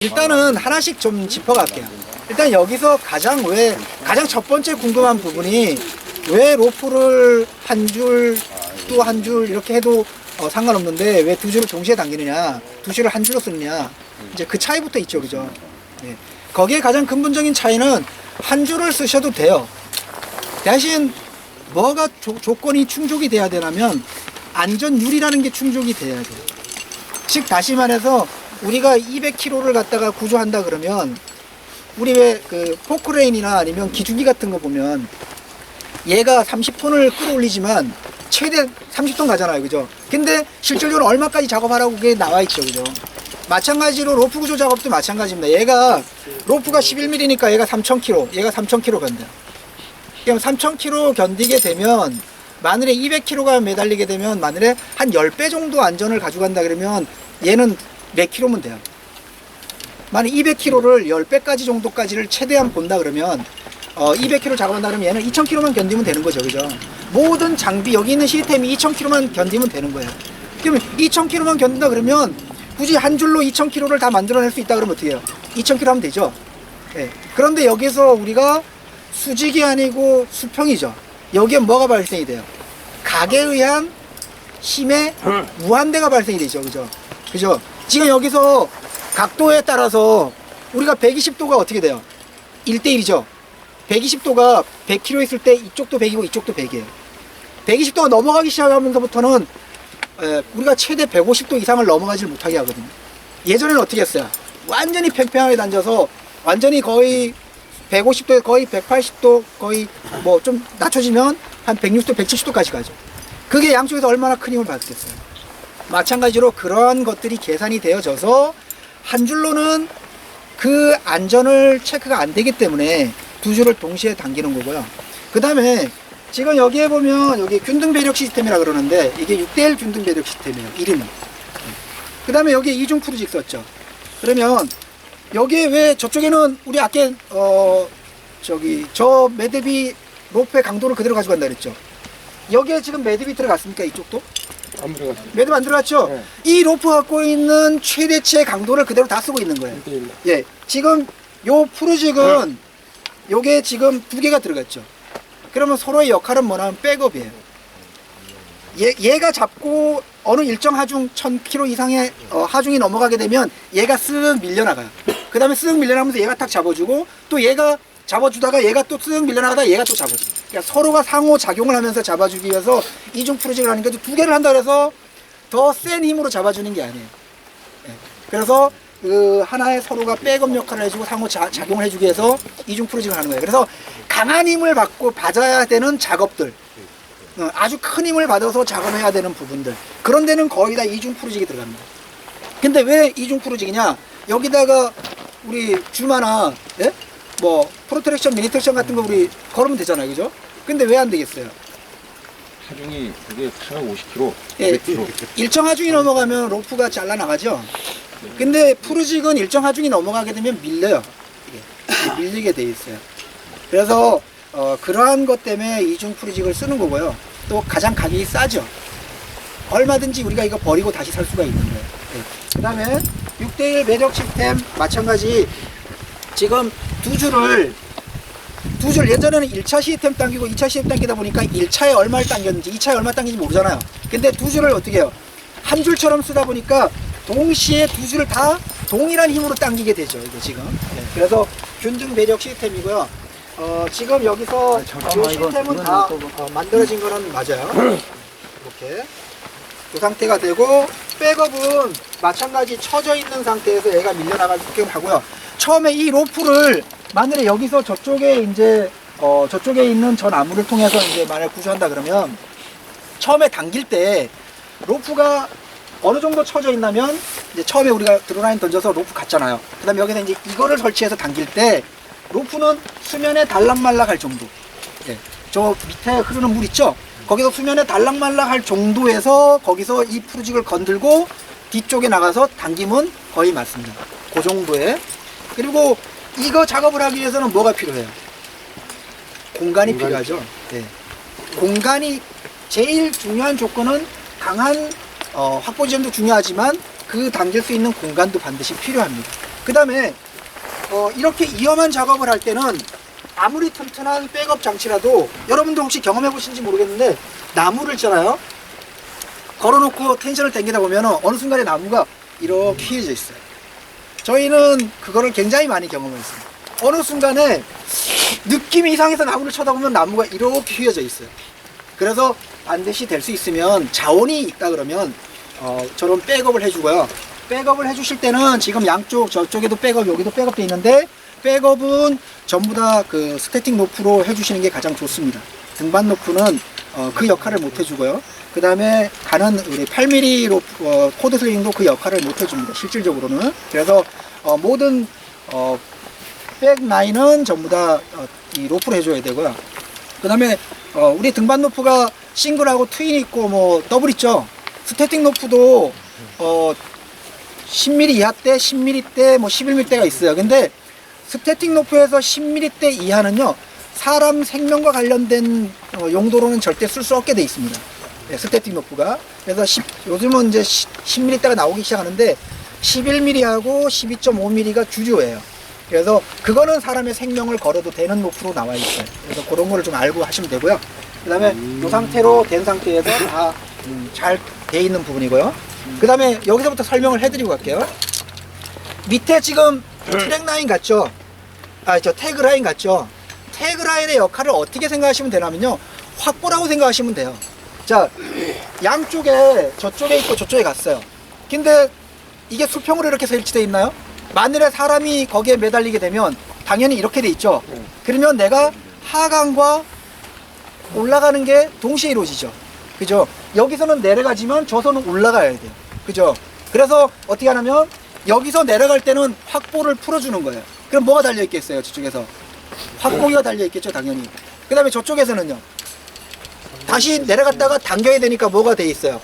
일단은 하나씩 좀 짚어갈게요. 일단 여기서 가장 첫 번째 궁금한 부분이 왜 로프를 한 줄, 또 한 줄 이렇게 해도 상관없는데 왜 두 줄을 동시에 당기느냐, 두 줄을 한 줄로 쓰느냐, 이제 그 차이부터 있죠, 그죠? 예. 거기에 가장 근본적인 차이는 한 줄을 쓰셔도 돼요. 대신 뭐가 조건이 충족이 돼야 되냐면 안전율이라는 게 충족이 돼야 돼요. 즉 다시 말해서 우리가 200km를 갖다가 구조한다 그러면 우리 왜 그 포크레인이나 아니면 기중기 같은 거 보면 얘가 30톤을 끌어올리지만 최대 30톤 가잖아요, 그죠? 근데 실질적으로 얼마까지 작업하라고 그게 나와 있죠, 그죠? 마찬가지로 로프 구조 작업도 마찬가지입니다. 얘가 로프가 11mm니까 얘가 3,000km, 얘가 3,000km 견뎌. 그럼 3,000km 견디게 되면 만일에 200km가 매달리게 되면 만일에 한 10배 정도 안전을 가져간다 그러면 얘는 몇 킬로면 돼요. 만약 200km를 10배까지 정도까지를 최대한 본다 그러면 200km 작업한다 그러면 얘는 2000km만 견디면 되는 거죠, 그죠? 모든 장비 여기 있는 시스템이 2000km만 견디면 되는 거예요. 그러면 2000km만 견딘다 그러면 굳이 한 줄로 2000km를 다 만들어낼 수 있다 그러면 어떻게 해요? 2000km 하면 되죠. 예. 그런데 여기서 우리가 수직이 아니고 수평이죠. 여기에 뭐가 발생이 돼요? 각에 의한 힘의 무한대가 발생이 되죠, 그죠? 그죠? 지금 여기서 각도에 따라서 우리가 120도가 어떻게 돼요? 1대1이죠. 120도가 100km 있을 때 이쪽도 100이고 이쪽도 100이에요. 120도가 넘어가기 시작하면서부터는 우리가 최대 150도 이상을 넘어가지 못하게 하거든요. 예전에는 어떻게 했어요? 완전히 팽팽하게 앉아서 완전히 거의 150도에 거의 180도 거의 뭐 좀 낮춰지면 한 160도, 170도까지 가죠. 그게 양쪽에서 얼마나 큰 힘을 받겠어요. 마찬가지로 그러한 것들이 계산이 되어져서 한 줄로는 그 안전을 체크가 안 되기 때문에 두 줄을 동시에 당기는 거고요. 그 다음에 지금 여기에 보면 여기 균등 배력 시스템이라 그러는데 이게 6대1 균등 배력 시스템이에요. 이름이. 그 다음에 여기에 이중 프루직 썼죠. 그러면 여기에 왜 저쪽에는 우리 아까 저 매듭이 로프의 강도를 그대로 가져간다 그랬죠. 여기에 지금 매듭이 들어갔습니까? 이쪽도? 안 들어갔어요. 매듭 안 들어갔죠? 네. 이 로프 갖고 있는 최대치의 강도를 그대로 다 쓰고 있는 거예요. 예, 지금 요 프루직은 요게 지금 두 개가 들어갔죠. 그러면 서로의 역할은 뭐냐면 백업이에요. 얘가 잡고 어느 일정 하중 1000km 이상의 하중이 넘어가게 되면 얘가 쓱 밀려나가요. 그 다음에 쓱 밀려나가면서 얘가 탁 잡아주고 또 얘가 잡아주다가 얘가 또 쓱 밀려나가다가 얘가 또 잡아줘. 그러니까 서로가 상호 작용을 하면서 잡아주기 위해서 이중 프로젝트를 하니까 두 개를 한다 그래서 더 센 힘으로 잡아주는 게 아니에요. 예. 그래서 그 하나의 서로가 백업 역할을 해주고 상호 작용을 해주기 위해서 이중 프로젝트를 하는 거예요. 그래서 강한 힘을 받고 받아야 되는 작업들, 아주 큰 힘을 받아서 작업해야 되는 부분들, 그런 데는 거의 다 이중 프로젝트가 들어갑니다. 근데 왜 이중 프로젝트냐? 여기다가 우리 줌하나 예? 뭐 프로트랙션, 미니 트랙션 같은 거 우리 걸으면 되잖아요, 그죠? 근데 왜 안 되겠어요? 하중이 그게 450kg, 예, 500kg. 일정 하중이 넘어가면 로프가 잘라 나가죠. 근데 프루직은 일정 하중이 넘어가게 되면 밀려요. 이게 밀리게 돼 있어요. 그래서 그러한 것 때문에 이중 프루직을 쓰는 거고요. 또 가장 가격이 싸죠. 얼마든지 우리가 이거 버리고 다시 살 수가 있는 거예요. 예. 그 다음에 6대1 매력 시스템 마찬가지. 지금 두 줄 예전에는 1차 시스템 당기고 2차 시스템 당기다 보니까 1차에 얼마를 당겼는지 2차에 얼마 당긴지 모르잖아요. 근데 두 줄을 어떻게 해요? 한 줄처럼 쓰다 보니까 동시에 두 줄을 다 동일한 힘으로 당기게 되죠, 이게 지금. 네. 그래서 균등 배력 시스템이고요. 지금 여기서 이 시스템은 다 만들어진 거는 맞아요. 이렇게 그 상태가 되고, 백업은 마찬가지 쳐져 있는 상태에서 얘가 밀려나가게끔 하고요. 처음에 이 로프를 만일에 여기서 저쪽에 이제 저쪽에 있는 저 나무를 통해서 이제 만약 구조한다 그러면 처음에 당길 때 로프가 어느 정도 쳐져 있냐면 이제 처음에 우리가 드로라인 던져서 로프 갔잖아요. 그 다음에 여기서 이제 이거를 설치해서 당길 때 로프는 수면에 달락말락할 정도. 네. 저 밑에 흐르는 물 있죠? 거기서 수면에 달락말락할 정도에서 거기서 이 프루직을 건들고 뒤쪽에 나가서 당기면 거의 맞습니다. 그 정도에. 그리고 이거 작업을 하기 위해서는 뭐가 필요해요? 공간이 필요하죠. 네. 공간이 제일 중요한 조건은 강한 확보 지점도 중요하지만 그 당길 수 있는 공간도 반드시 필요합니다. 그 다음에 이렇게 위험한 작업을 할 때는 아무리 튼튼한 백업 장치라도 여러분들 혹시 경험해 보신지 모르겠는데 나무를 있잖아요. 걸어놓고 텐션을 당기다 보면 어느 순간에 나무가 이렇게 휘어져 있어요. 저희는 그거를 굉장히 많이 경험했어요. 어느 순간에 느낌이 이상해서 나무를 쳐다보면 나무가 이렇게 휘어져 있어요. 그래서 반드시 될 수 있으면 자원이 있다 그러면 저런 백업을 해주고요. 백업을 해주실 때는 지금 양쪽 저쪽에도 백업 여기도 백업돼 있는데 백업은 전부 다 그 스태틱 노프로 해주시는 게 가장 좋습니다. 등반 노프는 그 역할을 못 해주고요. 그 다음에 가는 우리 8mm 로프, 코드 슬링도 그 역할을 못 해줍니다. 실질적으로는. 그래서 모든 백 라인은 전부 다 이 로프로 해줘야 되고요. 그 다음에 우리 등반 노프가 싱글하고 트윈 있고 뭐 더블 있죠. 스태틱 노프도 10mm 이하 때, 10mm 때, 뭐 11mm 때가 있어요. 근데 스태틱 노프에서 10mm 때 이하는요, 사람 생명과 관련된 용도로는 절대 쓸 수 없게 돼 있습니다. 네, 스태틱 노프가. 그래서 요즘은 이제 10mm 대가 나오기 시작하는데 11mm하고 12.5mm가 주류예요. 그래서 그거는 사람의 생명을 걸어도 되는 노프로 나와 있어요. 그래서 그런 거를 좀 알고 하시면 되고요. 그 다음에 이 상태로 된 상태에서 다 잘 돼 있는 부분이고요. 그 다음에 여기서부터 설명을 해드리고 갈게요. 밑에 지금 트랙 라인 같죠? 저 태그 라인 같죠? 태그 라인의 역할을 어떻게 생각하시면 되냐면요, 확보라고 생각하시면 돼요. 자, 양쪽에 저쪽에 있고 저쪽에 갔어요. 근데 이게 수평으로 이렇게 설치되어 있나요? 만일에 사람이 거기에 매달리게 되면 당연히 이렇게 돼 있죠. 그러면 내가 하강과 올라가는 게 동시에 이루어지죠. 그죠? 여기서는 내려가지만 저서는 올라가야 돼요. 그죠? 그래서 어떻게 하냐면 여기서 내려갈 때는 확보를 풀어주는 거예요. 그럼 뭐가 달려있겠어요? 저쪽에서 확보기가 달려있겠죠, 당연히. 그 다음에 저쪽에서는요, 다시 내려갔다가 당겨야 되니까 뭐가 돼 있어요?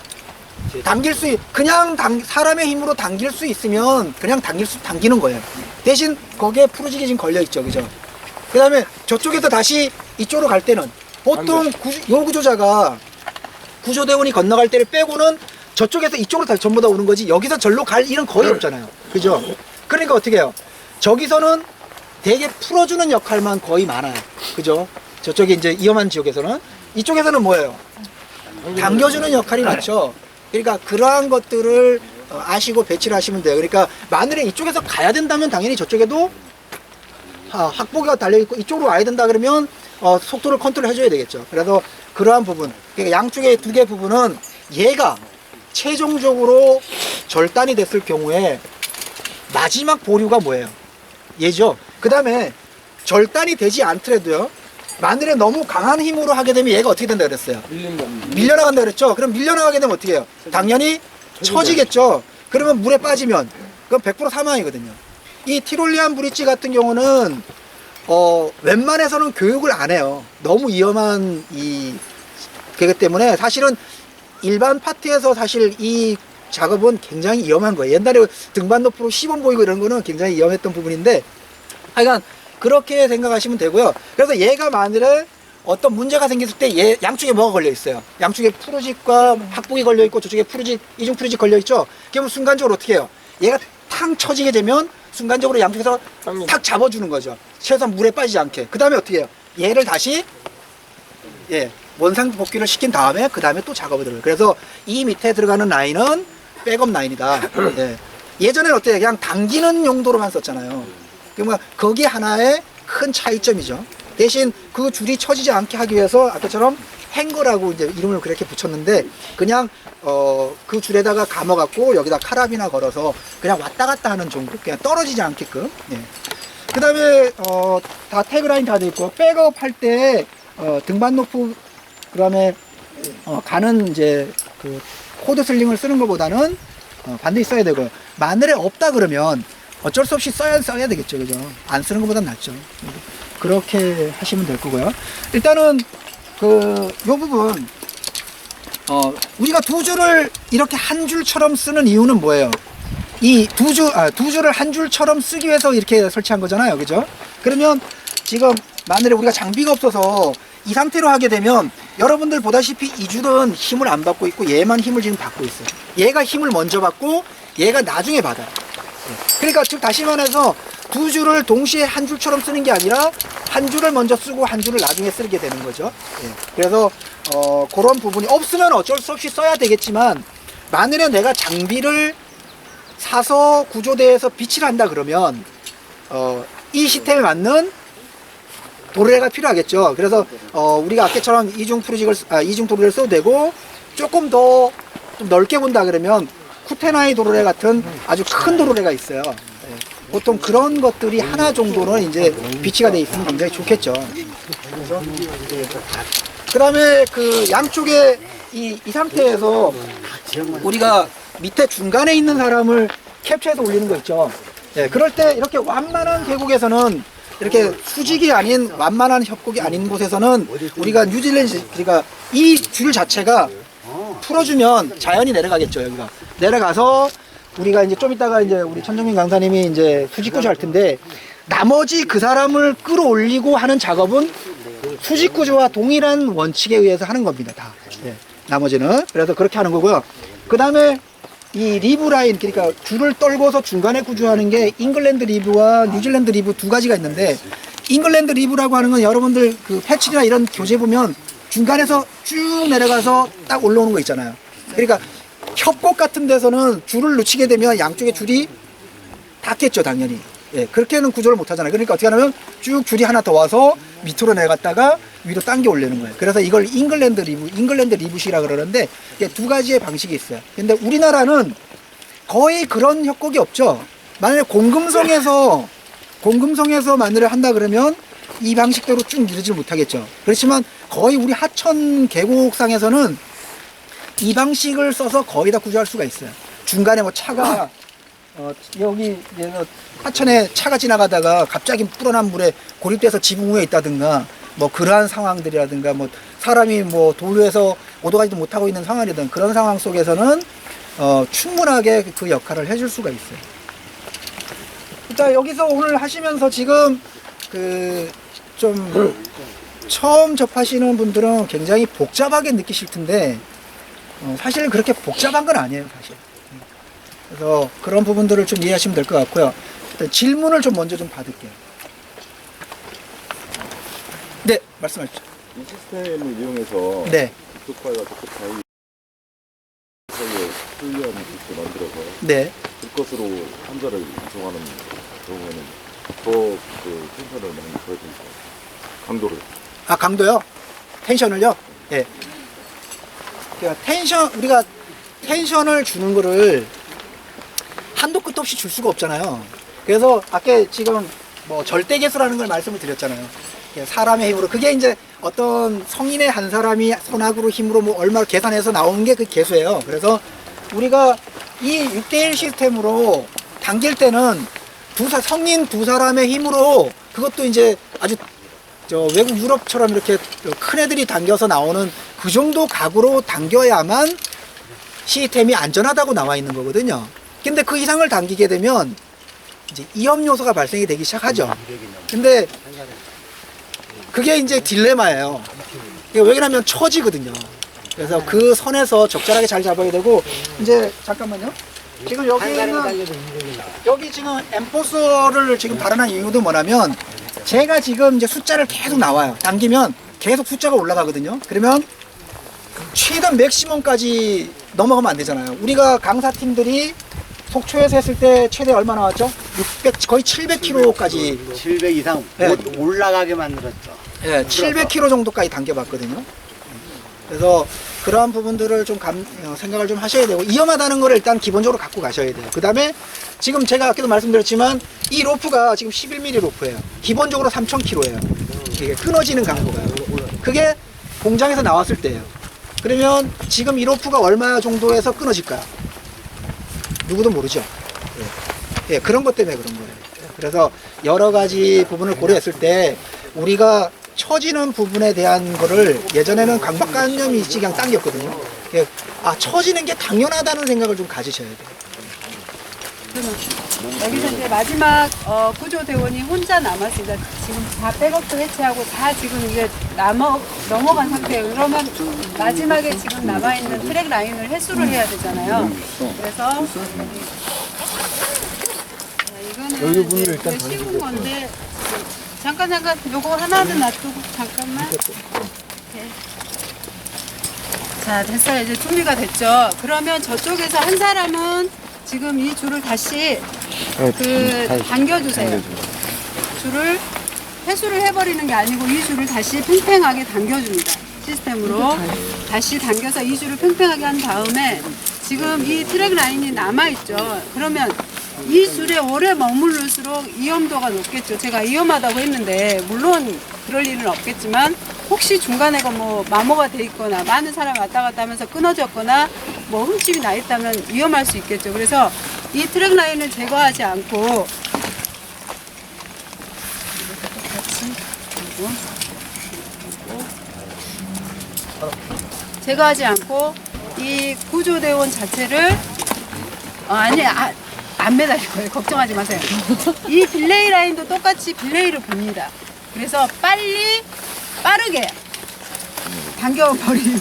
당길 수, 그냥 사람의 힘으로 당길 수 있으면 그냥 당기는 거예요. 대신 거기에 풀어지게 지금 걸려있죠. 그죠? 그 다음에 저쪽에서 다시 이쪽으로 갈 때는 보통 요 구조자가 구조대원이 건너갈 때를 빼고는 저쪽에서 이쪽으로 다 전부 다 오는 거지, 여기서 절로 갈 일은 거의 없잖아요. 그죠? 그러니까 어떻게 해요? 저기서는 되게 풀어주는 역할만 거의 많아요. 그죠? 저쪽에 이제 위험한 지역에서는. 이쪽에서는 뭐예요? 당겨주는 역할이 많죠. 그러니까 그러한 것들을 아시고 배치를 하시면 돼요. 그러니까 만일에 이쪽에서 가야 된다면 당연히 저쪽에도 확보기가 달려있고 이쪽으로 와야 된다 그러면 속도를 컨트롤 해줘야 되겠죠. 그래서 그러한 부분, 그러니까 양쪽의 두 개 부분은 얘가 최종적으로 절단이 됐을 경우에 마지막 보류가 뭐예요? 얘죠. 그 다음에 절단이 되지 않더라도요, 만일에 너무 강한 힘으로 하게 되면 얘가 어떻게 된다 그랬어요? 밀려나간다 그랬죠? 그럼 밀려나가게 되면 어떻게 해요? 당연히 처지겠죠? 그러면 물에 빠지면 그건 100% 사망이거든요. 이 티롤리안 브릿지 같은 경우는 웬만해서는 교육을 안 해요. 너무 위험한 그렇기 때문에 사실은 일반 파트에서 사실 이 작업은 굉장히 위험한 거예요. 옛날에 등반 높이로 시범 보이고 이런 거는 굉장히 위험했던 부분인데, 하여간 그렇게 생각하시면 되고요. 그래서 얘가 만일에 어떤 문제가 생겼을 때 얘 양쪽에 뭐가 걸려 있어요? 양쪽에 푸르짓과 확복이 걸려 있고 저쪽에 푸르짓, 이중 푸르짓 걸려 있죠? 그러면 순간적으로 어떻게 해요? 얘가 탕 쳐지게 되면 순간적으로 양쪽에서 탁 잡아주는 거죠. 최소한 물에 빠지지 않게. 그 다음에 어떻게 해요? 얘를 다시 원상 복귀를 시킨 다음에 그 다음에 또 작업을 들어요. 그래서 이 밑에 들어가는 라인은 백업 라인이다. 예전에는 어때요? 그냥 당기는 용도로만 썼잖아요. 그러니까 거기 하나의 큰 차이점이죠. 대신 그 줄이 처지지 않게 하기 위해서 아까처럼 행거라고 이제 이름을 그렇게 붙였는데, 그냥 그 줄에다가 감아갖고 여기다 카라비나 걸어서 그냥 왔다 갔다 하는 정도, 그냥 떨어지지 않게끔. 그 다음에 다 태그라인 다 돼 있고, 백업 할 때 등반 노프, 그 다음에 가는 이제 그 코드 슬링을 쓰는 것보다는 반드시 써야 되고요. 만일에 없다 그러면 어쩔 수 없이 써야 되겠죠. 그죠? 안 쓰는 것보단 낫죠. 그렇게 하시면 될 거고요. 일단은 요 부분, 우리가 두 줄을 이렇게 한 줄처럼 쓰는 이유는 뭐예요? 이 두 줄을 한 줄처럼 쓰기 위해서 이렇게 설치한 거잖아요. 그죠? 그러면 지금 만일에 우리가 장비가 없어서 이 상태로 하게 되면 여러분들 보다시피 이 줄은 힘을 안 받고 있고 얘만 힘을 지금 받고 있어요. 얘가 힘을 먼저 받고 얘가 나중에 받아요. 그러니까 즉 다시 말해서 두 줄을 동시에 한 줄처럼 쓰는 게 아니라 한 줄을 먼저 쓰고 한 줄을 나중에 쓰게 되는 거죠. 예. 그래서 그런 부분이 없으면 어쩔 수 없이 써야 되겠지만 만일에 내가 장비를 사서 구조대에서 비치를 한다 그러면 이 시스템에 맞는 도르래가 필요하겠죠. 그래서 우리가 아까처럼 이중 도르래를 써도 되고 조금 더 좀 넓게 본다 그러면 쿠테나이 도르래 같은 아주 큰 도르래가 있어요. 예. 보통 그런 것들이 하나 정도는 이제 비치가 돼 있으면 굉장히 좋겠죠. 그래서 그다음에 그 양쪽에 이 상태에서 우리가 밑에 중간에 있는 사람을 캡처해서 올리는 거 있죠. 예, 그럴 때 이렇게 완만한 계곡에서는 이렇게 수직이 아닌 완만한 협곡이 아닌 곳에서는 우리가 뉴질랜드 그러니까 이 줄 자체가 풀어주면 자연히 내려가겠죠. 여기가 내려가서 우리가 이제 좀 이따가 이제 우리 천정민 강사님이 이제 수직구조 할 텐데 나머지 그 사람을 끌어올리고 하는 작업은 수직구조와 동일한 원칙에 의해서 하는 겁니다. 다. 예, 나머지는 그래서 그렇게 하는 거고요. 그 다음에 이 리브 라인 그러니까 줄을 떨궈서 중간에 구조하는 게 잉글랜드 리브와 뉴질랜드 리브 두 가지가 있는데 잉글랜드 리브라고 하는 건 여러분들 그 패치나 이런 교재 보면 중간에서 쭉 내려가서 딱 올라오는 거 있잖아요. 그러니까 협곡 같은 데서는 줄을 놓치게 되면 양쪽에 줄이 닿겠죠, 당연히. 예, 그렇게는 구조를 못 하잖아요. 그러니까 어떻게 하냐면 쭉 줄이 하나 더 와서 밑으로 내려갔다가 위로 당겨 올리는 거예요. 그래서 이걸 잉글랜드 리브식이라 그러는데 이게 두 가지의 방식이 있어요. 근데 우리나라는 거의 그런 협곡이 없죠. 만약에 공금성에서 마늘을 한다 그러면 이 방식대로 쭉 밀지 못하겠죠. 그렇지만 거의 우리 하천 계곡상에서는 이 방식을 써서 거의 다 구조할 수가 있어요. 중간에 뭐 차가 여기 하천에 차가 지나가다가 갑자기 불어난 물에 고립돼서 지붕 위에 있다든가 뭐 그러한 상황들이라든가 뭐 사람이 뭐 돌 위에서 오도가지도 못하고 있는 상황이든 그런 상황 속에서는 충분하게 그 역할을 해줄 수가 있어요. 일단 여기서 오늘 하시면서 지금 그 좀 처음 접하시는 분들은 굉장히 복잡하게 느끼실 텐데 사실 그렇게 복잡한 건 아니에요, 사실. 그래서 그런 부분들을 좀 이해하시면 될 것 같고요. 일단 질문을 좀 먼저 좀 받을게요. 네, 말씀하십시오. 이 시스템을 이용해서 네, 북극파이와 북극파이 사이에 훈련 이렇게 만들어서 네. 들것으로 환자를 이송하는 경우에는 더그 텐션을 많이 보여줍니다. 강도를. 아, 강도요? 텐션을요? 예. 그러니까 우리가 텐션을 주는 거를 한도 끝도 없이 줄 수가 없잖아요. 그래서 아까 지금 뭐 절대계수라는 걸 말씀을 드렸잖아요. 사람의 힘으로 그게 이제 어떤 성인의 한 사람이 손아귀로 힘으로 뭐 얼마를 계산해서 나오는 게 그 계수예요. 그래서 우리가 이 6대1 시스템으로 당길 때는 성인 두 사람의 힘으로 그것도 이제 아주 외국 유럽처럼 이렇게 큰 애들이 당겨서 나오는 그 정도 각으로 당겨야만 시스템이 안전하다고 나와 있는 거거든요. 근데 그 이상을 당기게 되면 이제 위험 요소가 발생이 되기 시작하죠. 근데 그게 이제 딜레마예요. 왜 그러냐면 처지거든요. 그래서 그 선에서 적절하게 잘 잡아야 되고 이제 잠깐만요. 지금 여기 지금 엠포서를 지금 발언한 이유도 뭐냐면 제가 지금 이제 숫자를 계속 나와요. 당기면 계속 숫자가 올라가거든요. 그러면 최단 맥시멈까지 넘어가면 안 되잖아요. 우리가 강사팀들이 속초에서 했을 때 최대 얼마 나왔죠? 600, 거의 700km까지. 700 이상 네. 못 올라가게 만들었죠. 예, 700km 정도까지 당겨봤거든요. 그래서 그러한 부분들을 좀 생각을 좀 하셔야 되고 위험하다는 걸 일단 기본적으로 갖고 가셔야 돼요. 그 다음에 지금 제가 아까도 말씀드렸지만 이 로프가 지금 11mm 로프예요. 기본적으로 3000kg예요. 이게 끊어지는 강도가. 그게 공장에서 나왔을 때예요. 그러면 지금 이 로프가 얼마 정도에서 끊어질까요? 누구도 모르죠. 예, 그런 것 때문에 그런 거예요. 그래서 여러 가지 부분을 고려했을 때 우리가 처지는 부분에 대한 거를 예전에는 강박관념이 있지 그냥 당겼거든요. 처지는 게 당연하다는 생각을 좀 가지셔야 돼요. 여기서 이제 마지막 구조대원이 혼자 남았습니다. 지금 다 백업도 해체하고 다 지금 이제 넘어간 상태예요. 그러면 마지막에 지금 남아있는 트랙 라인을 해수를 해야 되잖아요. 그래서 이거는 여기 문을 이제 일단 그게 씌운 건데 잠깐 요거 하나도 놔두고 잠깐만. 네. 자 됐어요. 이제 준비가 됐죠. 그러면 저쪽에서 한 사람은 지금 이 줄을 다시 당겨주세요. 줄을 회수를 해버리는 게 아니고 이 줄을 다시 팽팽하게 당겨줍니다. 시스템으로 다시 당겨서 이 줄을 팽팽하게 한 다음에 지금 이 트랙 라인이 남아있죠. 그러면 이 줄에 오래 머무를수록 위험도가 높겠죠. 제가 위험하다고 했는데 물론 그럴 일은 없겠지만 혹시 중간에 뭐 마모가 돼 있거나 많은 사람이 왔다 갔다 하면서 끊어졌거나 뭐 흠집이 나 있다면 위험할 수 있겠죠. 그래서 이 트랙 라인을 제거하지 않고 제거하지 않고 이 구조대원 자체를 안 매달릴 거예요. 걱정하지 마세요. 이 빌레이 라인도 똑같이 빌레이를 봅니다. 그래서 빠르게 당겨버리는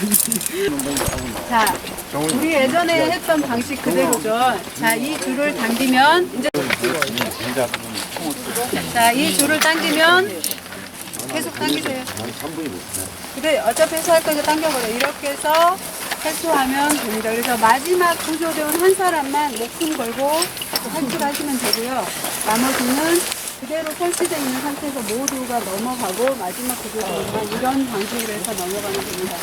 자, 우리 예전에 했던 방식 그대로죠. 자, 이 줄을 당기면 이제 자, 이 줄을 당기면 계속 당기세요. 근데 어차피 회수할 거니까 당겨버려. 이렇게 해서 회수하면 됩니다. 그래서 마지막 구조대원 한 사람만 목숨 걸고 탈출하시면 되고요. 나머지는 그대로 설치되어 있는 상태에서 모두가 넘어가고 마지막 구조대원만 이런 방식으로 해서 넘어가면 됩니다.